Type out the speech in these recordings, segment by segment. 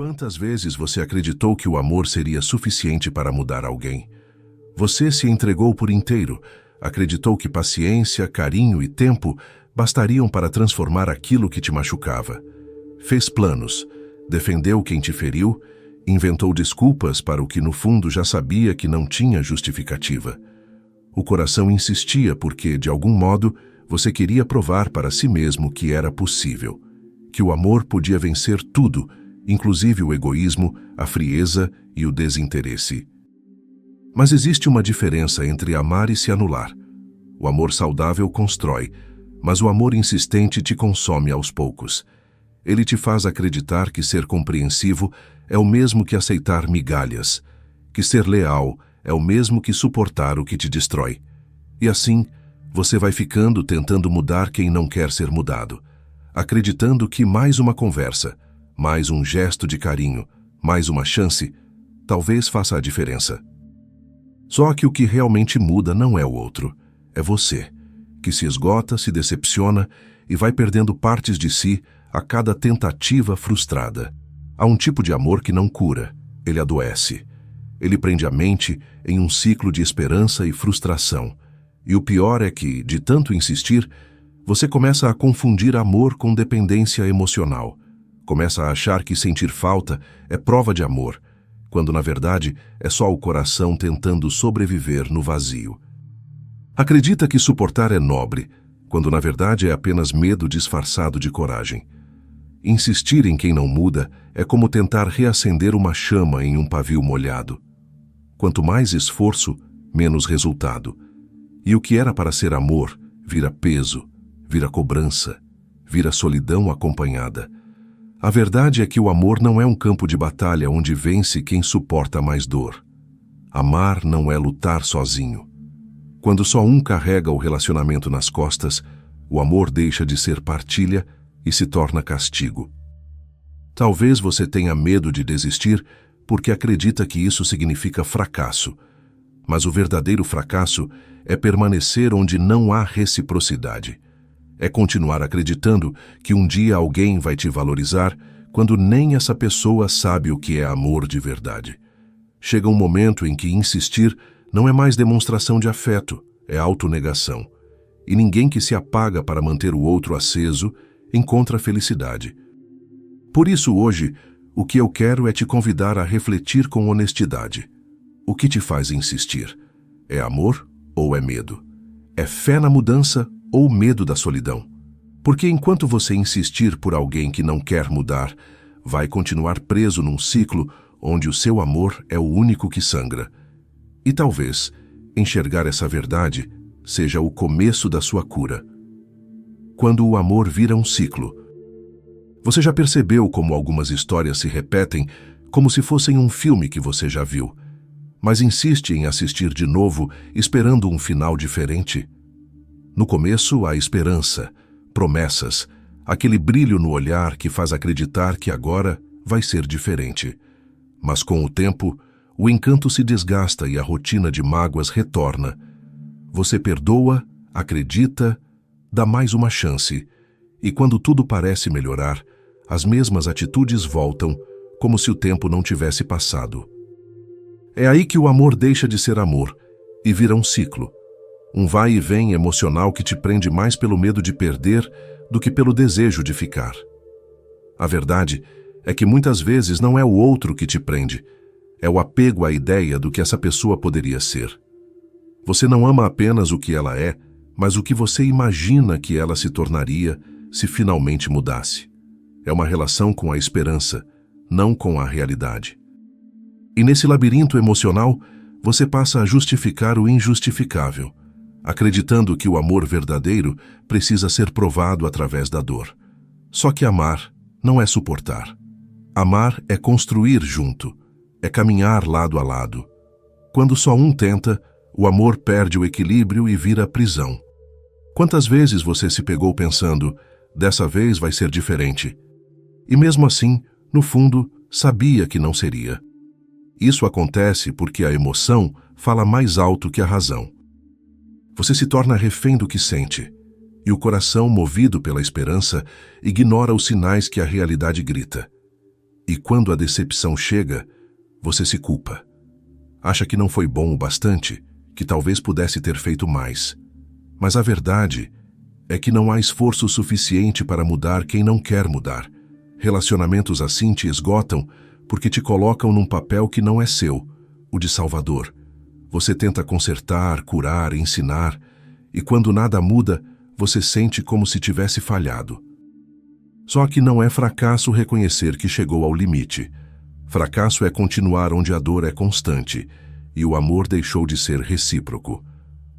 Quantas vezes você acreditou que o amor seria suficiente para mudar alguém? Você se entregou por inteiro, acreditou que paciência, carinho e tempo bastariam para transformar aquilo que te machucava. Fez planos, defendeu quem te feriu, inventou desculpas para o que no fundo já sabia que não tinha justificativa. O coração insistia porque, de algum modo, você queria provar para si mesmo que era possível, que o amor podia vencer tudo, inclusive o egoísmo, a frieza e o desinteresse. Mas existe uma diferença entre amar e se anular. O amor saudável constrói, mas o amor insistente te consome aos poucos. Ele te faz acreditar que ser compreensivo é o mesmo que aceitar migalhas, que ser leal é o mesmo que suportar o que te destrói. E assim, você vai ficando tentando mudar quem não quer ser mudado, acreditando que mais uma conversa, mais um gesto de carinho, mais uma chance, talvez faça a diferença. Só que o que realmente muda não é o outro, é você, que se esgota, se decepciona e vai perdendo partes de si a cada tentativa frustrada. Há um tipo de amor que não cura, ele adoece. Ele prende a mente em um ciclo de esperança e frustração. E o pior é que, de tanto insistir, você começa a confundir amor com dependência emocional. Começa a achar que sentir falta é prova de amor, quando na verdade é só o coração tentando sobreviver no vazio. Acredita que suportar é nobre, quando na verdade é apenas medo disfarçado de coragem. Insistir em quem não muda é como tentar reacender uma chama em um pavio molhado. Quanto mais esforço, menos resultado. E o que era para ser amor vira peso, vira cobrança, vira solidão acompanhada. A verdade é que o amor não é um campo de batalha onde vence quem suporta mais dor. Amar não é lutar sozinho. Quando só um carrega o relacionamento nas costas, o amor deixa de ser partilha e se torna castigo. Talvez você tenha medo de desistir porque acredita que isso significa fracasso. Mas o verdadeiro fracasso é permanecer onde não há reciprocidade. É continuar acreditando que um dia alguém vai te valorizar quando nem essa pessoa sabe o que é amor de verdade. Chega um momento em que insistir não é mais demonstração de afeto, é autonegação. E ninguém que se apaga para manter o outro aceso encontra felicidade. Por isso hoje, o que eu quero é te convidar a refletir com honestidade. O que te faz insistir? É amor ou é medo? É fé na mudança ou medo da solidão? Porque enquanto você insistir por alguém que não quer mudar, vai continuar preso num ciclo onde o seu amor é o único que sangra. E talvez enxergar essa verdade seja o começo da sua cura. Quando o amor vira um ciclo. Você já percebeu como algumas histórias se repetem como se fossem um filme que você já viu, mas insiste em assistir de novo esperando um final diferente? No começo há esperança, promessas, aquele brilho no olhar que faz acreditar que agora vai ser diferente. Mas com o tempo, o encanto se desgasta e a rotina de mágoas retorna. Você perdoa, acredita, dá mais uma chance, e quando tudo parece melhorar, as mesmas atitudes voltam, como se o tempo não tivesse passado. É aí que o amor deixa de ser amor e vira um ciclo. Um vai e vem emocional que te prende mais pelo medo de perder do que pelo desejo de ficar. A verdade é que muitas vezes não é o outro que te prende, é o apego à ideia do que essa pessoa poderia ser. Você não ama apenas o que ela é, mas o que você imagina que ela se tornaria se finalmente mudasse. É uma relação com a esperança, não com a realidade. E nesse labirinto emocional, você passa a justificar o injustificável, acreditando que o amor verdadeiro precisa ser provado através da dor. Só que amar não é suportar. Amar é construir junto, é caminhar lado a lado. Quando só um tenta, o amor perde o equilíbrio e vira prisão. Quantas vezes você se pegou pensando, dessa vez vai ser diferente? E mesmo assim, no fundo, sabia que não seria. Isso acontece porque a emoção fala mais alto que a razão. Você se torna refém do que sente, e o coração, movido pela esperança, ignora os sinais que a realidade grita. E quando a decepção chega, você se culpa. Acha que não foi bom o bastante, que talvez pudesse ter feito mais. Mas a verdade é que não há esforço suficiente para mudar quem não quer mudar. Relacionamentos assim te esgotam porque te colocam num papel que não é seu, o de salvador. Você tenta consertar, curar, ensinar, e quando nada muda, você sente como se tivesse falhado. Só que não é fracasso reconhecer que chegou ao limite. Fracasso é continuar onde a dor é constante, e o amor deixou de ser recíproco.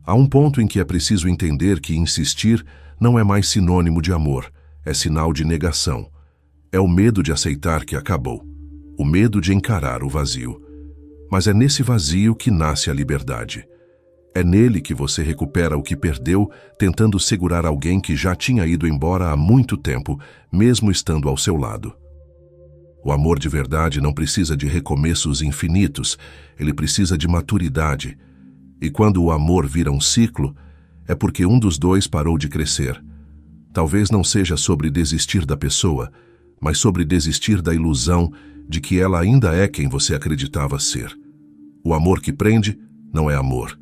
Há um ponto em que é preciso entender que insistir não é mais sinônimo de amor, é sinal de negação. É o medo de aceitar que acabou, o medo de encarar o vazio. Mas é nesse vazio que nasce a liberdade. É nele que você recupera o que perdeu, tentando segurar alguém que já tinha ido embora há muito tempo, mesmo estando ao seu lado. O amor de verdade não precisa de recomeços infinitos, ele precisa de maturidade. E quando o amor vira um ciclo, é porque um dos dois parou de crescer. Talvez não seja sobre desistir da pessoa, mas sobre desistir da ilusão de que ela ainda é quem você acreditava ser. O amor que prende não é amor.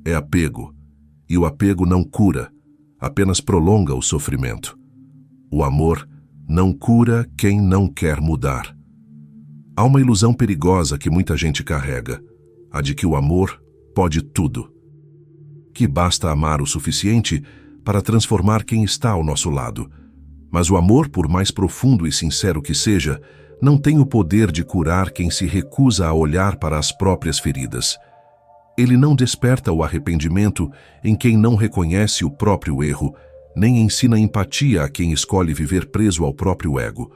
É apego, e o apego não cura, apenas prolonga o sofrimento. O amor não cura quem não quer mudar. Há uma ilusão perigosa que muita gente carrega, a de que o amor pode tudo. Que basta amar o suficiente para transformar quem está ao nosso lado. Mas o amor, por mais profundo e sincero que seja, não tem o poder de curar quem se recusa a olhar para as próprias feridas. Ele não desperta o arrependimento em quem não reconhece o próprio erro, nem ensina empatia a quem escolhe viver preso ao próprio ego.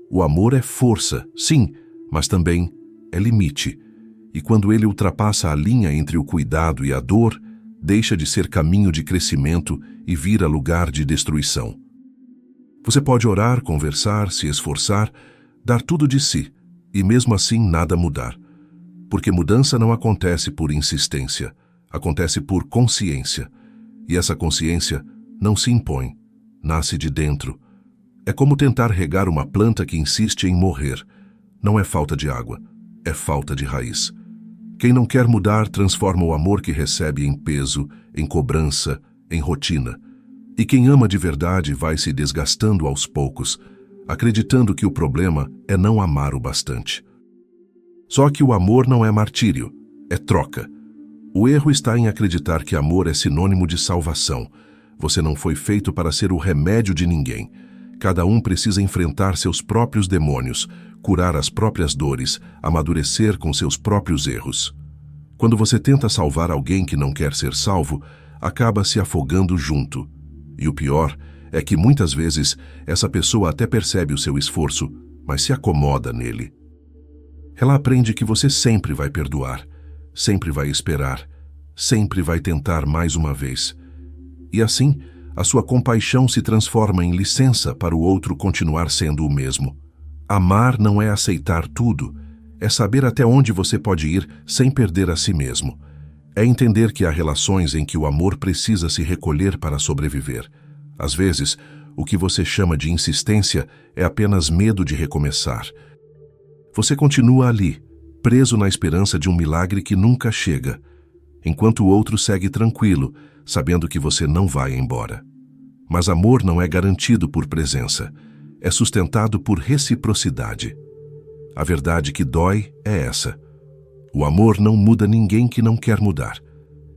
O amor é força, sim, mas também é limite. E quando ele ultrapassa a linha entre o cuidado e a dor, deixa de ser caminho de crescimento e vira lugar de destruição. Você pode orar, conversar, se esforçar, dar tudo de si, e mesmo assim nada mudar. Porque mudança não acontece por insistência, acontece por consciência. E essa consciência não se impõe, nasce de dentro. É como tentar regar uma planta que insiste em morrer. Não é falta de água, é falta de raiz. Quem não quer mudar transforma o amor que recebe em peso, em cobrança, em rotina. E quem ama de verdade vai se desgastando aos poucos, acreditando que o problema é não amar o bastante. Só que o amor não é martírio, é troca. O erro está em acreditar que amor é sinônimo de salvação. Você não foi feito para ser o remédio de ninguém. Cada um precisa enfrentar seus próprios demônios, curar as próprias dores, amadurecer com seus próprios erros. Quando você tenta salvar alguém que não quer ser salvo, acaba se afogando junto. E o pior é que muitas vezes essa pessoa até percebe o seu esforço, mas se acomoda nele. Ela aprende que você sempre vai perdoar, sempre vai esperar, sempre vai tentar mais uma vez. E assim, a sua compaixão se transforma em licença para o outro continuar sendo o mesmo. Amar não é aceitar tudo, é saber até onde você pode ir sem perder a si mesmo. É entender que há relações em que o amor precisa se recolher para sobreviver. Às vezes, o que você chama de insistência é apenas medo de recomeçar. Você continua ali, preso na esperança de um milagre que nunca chega, enquanto o outro segue tranquilo, sabendo que você não vai embora. Mas amor não é garantido por presença, é sustentado por reciprocidade. A verdade que dói é essa. O amor não muda ninguém que não quer mudar.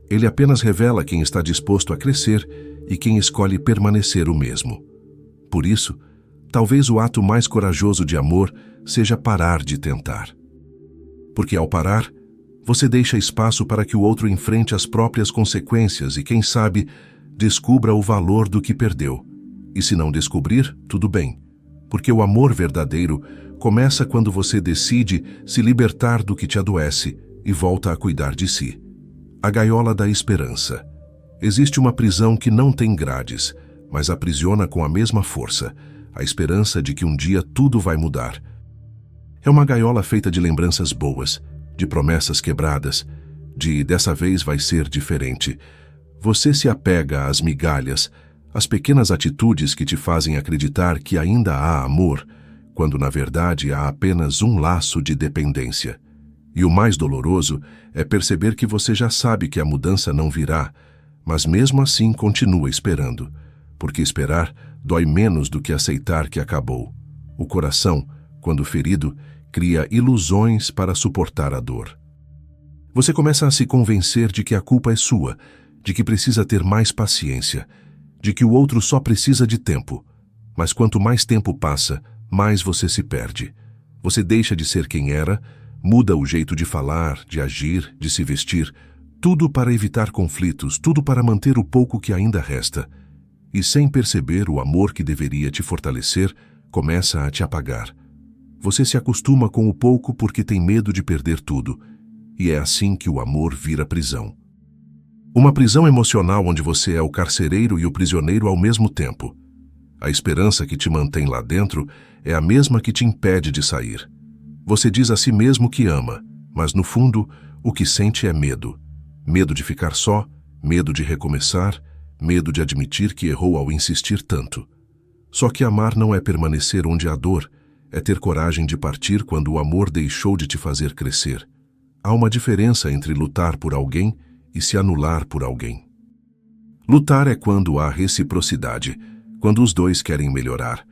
Ele apenas revela quem está disposto a crescer e quem escolhe permanecer o mesmo. Por isso, talvez o ato mais corajoso de amor seja parar de tentar. Porque ao parar, você deixa espaço para que o outro enfrente as próprias consequências e, quem sabe, descubra o valor do que perdeu. E se não descobrir, tudo bem. Porque o amor verdadeiro começa quando você decide se libertar do que te adoece e volta a cuidar de si. A gaiola da esperança. Existe uma prisão que não tem grades, mas aprisiona com a mesma força, a esperança de que um dia tudo vai mudar. É uma gaiola feita de lembranças boas, de promessas quebradas, de dessa vez vai ser diferente. Você se apega às migalhas, às pequenas atitudes que te fazem acreditar que ainda há amor, quando na verdade há apenas um laço de dependência. E o mais doloroso é perceber que você já sabe que a mudança não virá, mas mesmo assim continua esperando, porque esperar dói menos do que aceitar que acabou. O coração, quando ferido, cria ilusões para suportar a dor. Você começa a se convencer de que a culpa é sua, de que precisa ter mais paciência, de que o outro só precisa de tempo. Mas quanto mais tempo passa, mais você se perde. Você deixa de ser quem era, muda o jeito de falar, de agir, de se vestir, tudo para evitar conflitos, tudo para manter o pouco que ainda resta. E sem perceber, o amor que deveria te fortalecer começa a te apagar. Você se acostuma com o pouco porque tem medo de perder tudo. E é assim que o amor vira prisão. Uma prisão emocional onde você é o carcereiro e o prisioneiro ao mesmo tempo. A esperança que te mantém lá dentro é a mesma que te impede de sair. Você diz a si mesmo que ama, mas no fundo, o que sente é medo. Medo de ficar só, medo de recomeçar, medo de admitir que errou ao insistir tanto. Só que amar não é permanecer onde há dor, é ter coragem de partir quando o amor deixou de te fazer crescer. Há uma diferença entre lutar por alguém e se anular por alguém. Lutar é quando há reciprocidade, quando os dois querem melhorar.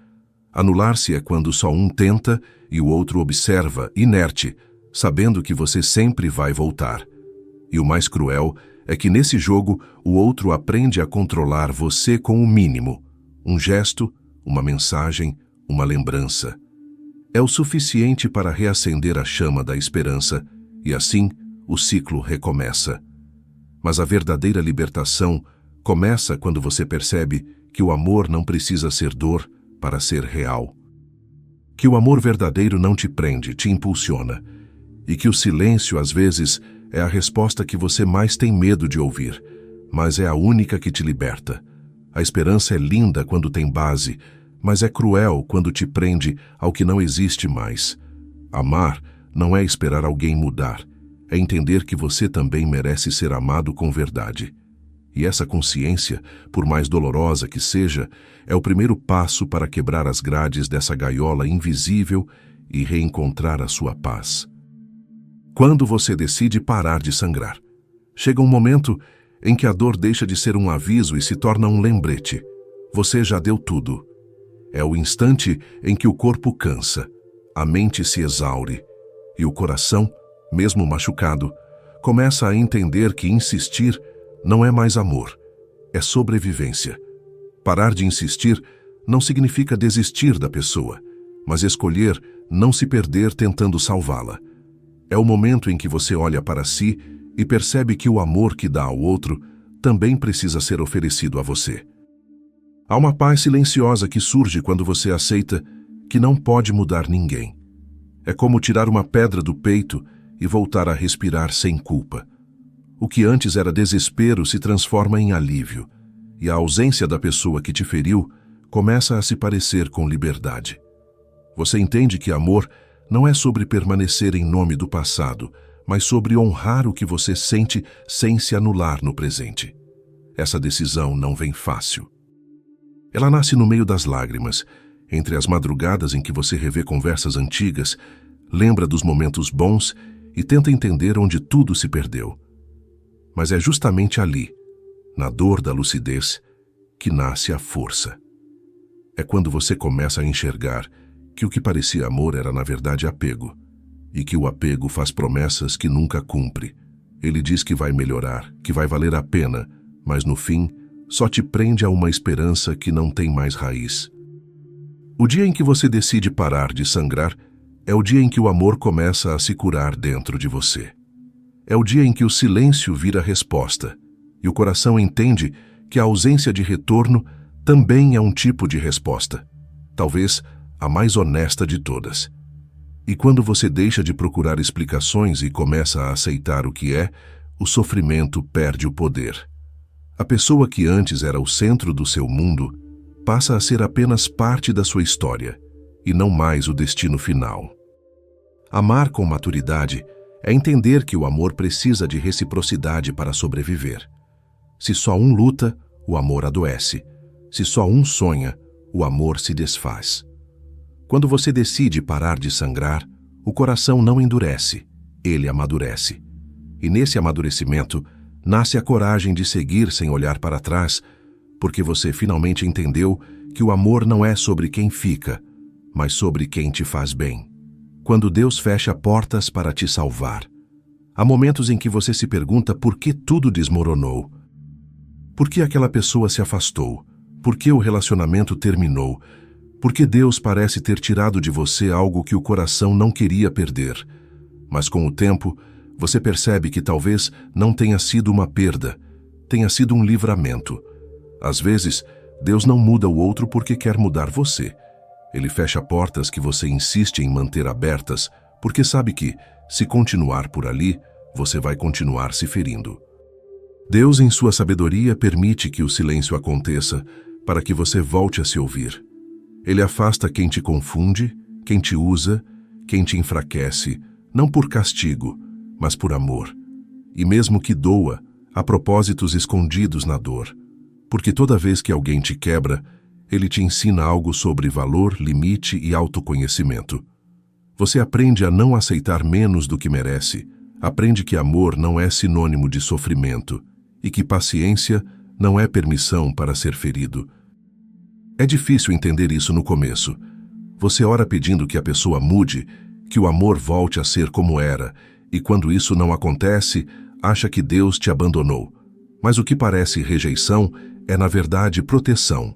Anular-se é quando só um tenta e o outro observa, inerte, sabendo que você sempre vai voltar. E o mais cruel é que nesse jogo o outro aprende a controlar você com o mínimo. Um gesto, uma mensagem, uma lembrança. É o suficiente para reacender a chama da esperança, e assim o ciclo recomeça. Mas a verdadeira libertação começa quando você percebe que o amor não precisa ser dor para ser real. Que o amor verdadeiro não te prende, te impulsiona. E que o silêncio, às vezes, é a resposta que você mais tem medo de ouvir, mas é a única que te liberta. A esperança é linda quando tem base, mas é cruel quando te prende ao que não existe mais. Amar não é esperar alguém mudar, é entender que você também merece ser amado com verdade. E essa consciência, por mais dolorosa que seja, é o primeiro passo para quebrar as grades dessa gaiola invisível e reencontrar a sua paz. Quando você decide parar de sangrar, chega um momento em que a dor deixa de ser um aviso e se torna um lembrete. Você já deu tudo. É o instante em que o corpo cansa, a mente se exaure e o coração, mesmo machucado, começa a entender que insistir não é mais amor, é sobrevivência. Parar de insistir não significa desistir da pessoa, mas escolher não se perder tentando salvá-la. É o momento em que você olha para si e percebe que o amor que dá ao outro também precisa ser oferecido a você. Há uma paz silenciosa que surge quando você aceita que não pode mudar ninguém. É como tirar uma pedra do peito e voltar a respirar sem culpa. O que antes era desespero se transforma em alívio, e a ausência da pessoa que te feriu começa a se parecer com liberdade. Você entende que amor não é sobre permanecer em nome do passado, mas sobre honrar o que você sente sem se anular no presente. Essa decisão não vem fácil. Ela nasce no meio das lágrimas, entre as madrugadas em que você revê conversas antigas, lembra dos momentos bons e tenta entender onde tudo se perdeu. Mas é justamente ali, na dor da lucidez, que nasce a força. É quando você começa a enxergar que o que parecia amor era na verdade apego, e que o apego faz promessas que nunca cumpre. Ele diz que vai melhorar, que vai valer a pena, mas no fim só te prende a uma esperança que não tem mais raiz. O dia em que você decide parar de sangrar é o dia em que o amor começa a se curar dentro de você. É o dia em que o silêncio vira resposta, e o coração entende que a ausência de retorno também é um tipo de resposta, talvez a mais honesta de todas. E quando você deixa de procurar explicações e começa a aceitar o que é, o sofrimento perde o poder. A pessoa que antes era o centro do seu mundo passa a ser apenas parte da sua história, e não mais o destino final. Amar com maturidade é entender que o amor precisa de reciprocidade para sobreviver. Se só um luta, o amor adoece. Se só um sonha, o amor se desfaz. Quando você decide parar de sangrar, o coração não endurece, ele amadurece. E nesse amadurecimento, nasce a coragem de seguir sem olhar para trás, porque você finalmente entendeu que o amor não é sobre quem fica, mas sobre quem te faz bem. Quando Deus fecha portas para te salvar, há momentos em que você se pergunta por que tudo desmoronou. Por que aquela pessoa se afastou? Por que o relacionamento terminou? Por que Deus parece ter tirado de você algo que o coração não queria perder? Mas com o tempo, você percebe que talvez não tenha sido uma perda, tenha sido um livramento. Às vezes, Deus não muda o outro porque quer mudar você. Ele fecha portas que você insiste em manter abertas, porque sabe que, se continuar por ali, você vai continuar se ferindo. Deus, em sua sabedoria, permite que o silêncio aconteça para que você volte a se ouvir. Ele afasta quem te confunde, quem te usa, quem te enfraquece, não por castigo, mas por amor. E mesmo que doa, há propósitos escondidos na dor. Porque toda vez que alguém te quebra, ele te ensina algo sobre valor, limite e autoconhecimento. Você aprende a não aceitar menos do que merece, aprende que amor não é sinônimo de sofrimento e que paciência não é permissão para ser ferido. É difícil entender isso no começo. Você ora pedindo que a pessoa mude, que o amor volte a ser como era, e quando isso não acontece, acha que Deus te abandonou. Mas o que parece rejeição é, na verdade, proteção.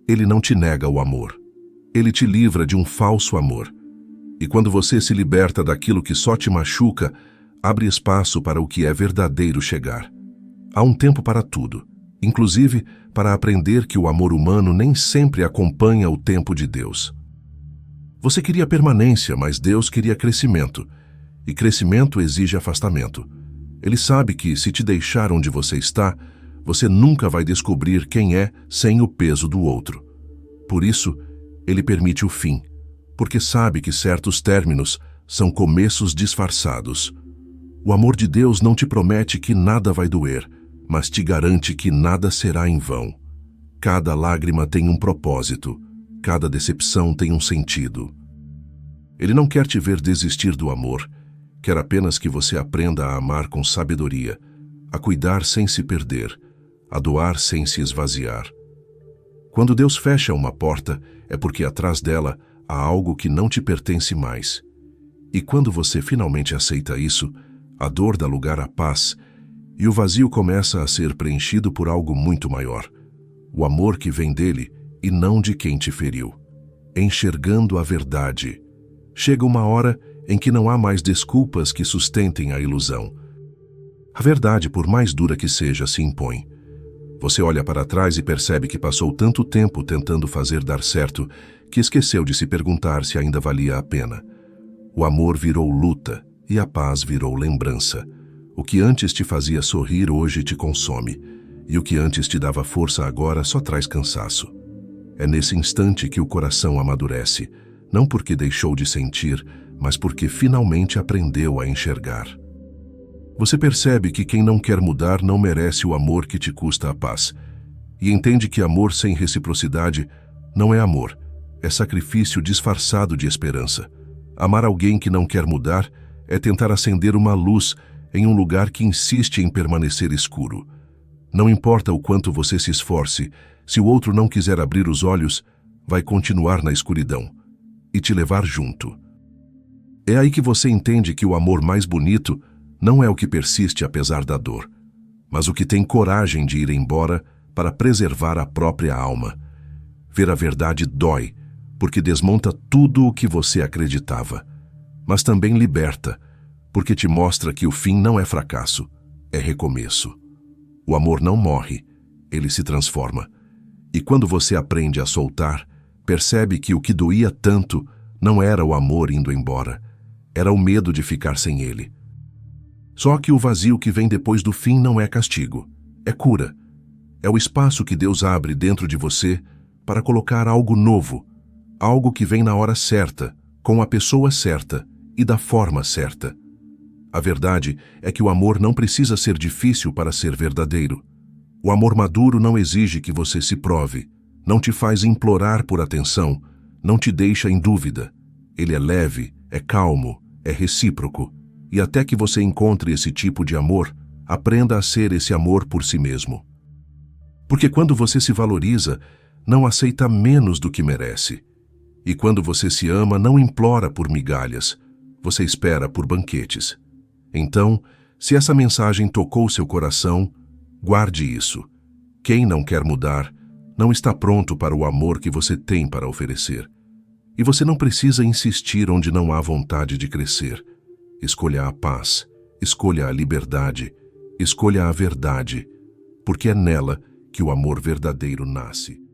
Ele não te nega o amor. Ele te livra de um falso amor. E quando você se liberta daquilo que só te machuca, abre espaço para o que é verdadeiro chegar. Há um tempo para tudo, inclusive para aprender que o amor humano nem sempre acompanha o tempo de Deus. Você queria permanência, mas Deus queria crescimento. E crescimento exige afastamento. Ele sabe que, se te deixar onde você está, você nunca vai descobrir quem é sem o peso do outro. Por isso, ele permite o fim, porque sabe que certos términos são começos disfarçados. O amor de Deus não te promete que nada vai doer, mas te garante que nada será em vão. Cada lágrima tem um propósito, cada decepção tem um sentido. Ele não quer te ver desistir do amor, quer apenas que você aprenda a amar com sabedoria, a cuidar sem se perder, a doar sem se esvaziar. Quando Deus fecha uma porta, é porque atrás dela há algo que não te pertence mais. E quando você finalmente aceita isso, a dor dá lugar à paz, e o vazio começa a ser preenchido por algo muito maior, o amor que vem dele e não de quem te feriu. Enxergando a verdade. Chega uma hora em que não há mais desculpas que sustentem a ilusão. A verdade, por mais dura que seja, se impõe. Você olha para trás e percebe que passou tanto tempo tentando fazer dar certo que esqueceu de se perguntar se ainda valia a pena. O amor virou luta e a paz virou lembrança. O que antes te fazia sorrir hoje te consome, e o que antes te dava força agora só traz cansaço. É nesse instante que o coração amadurece, não porque deixou de sentir, mas porque finalmente aprendeu a enxergar. Você percebe que quem não quer mudar não merece o amor que te custa a paz, e entende que amor sem reciprocidade não é amor, é sacrifício disfarçado de esperança. Amar alguém que não quer mudar é tentar acender uma luz em um lugar que insiste em permanecer escuro. Não importa o quanto você se esforce, se o outro não quiser abrir os olhos, vai continuar na escuridão e te levar junto. É aí que você entende que o amor mais bonito não é o que persiste apesar da dor, mas o que tem coragem de ir embora para preservar a própria alma. Ver a verdade dói, porque desmonta tudo o que você acreditava, mas também liberta, porque te mostra que o fim não é fracasso, é recomeço. O amor não morre, ele se transforma. E quando você aprende a soltar, percebe que o que doía tanto não era o amor indo embora, era o medo de ficar sem ele. Só que o vazio que vem depois do fim não é castigo, é cura. É o espaço que Deus abre dentro de você para colocar algo novo, algo que vem na hora certa, com a pessoa certa e da forma certa. A verdade é que o amor não precisa ser difícil para ser verdadeiro. O amor maduro não exige que você se prove, não te faz implorar por atenção, não te deixa em dúvida. Ele é leve, é calmo, é recíproco. E até que você encontre esse tipo de amor, aprenda a ser esse amor por si mesmo. Porque quando você se valoriza, não aceita menos do que merece. E quando você se ama, não implora por migalhas, você espera por banquetes. Então, se essa mensagem tocou seu coração, guarde isso. Quem não quer mudar, não está pronto para o amor que você tem para oferecer. E você não precisa insistir onde não há vontade de crescer. Escolha a paz, escolha a liberdade, escolha a verdade, porque é nela que o amor verdadeiro nasce.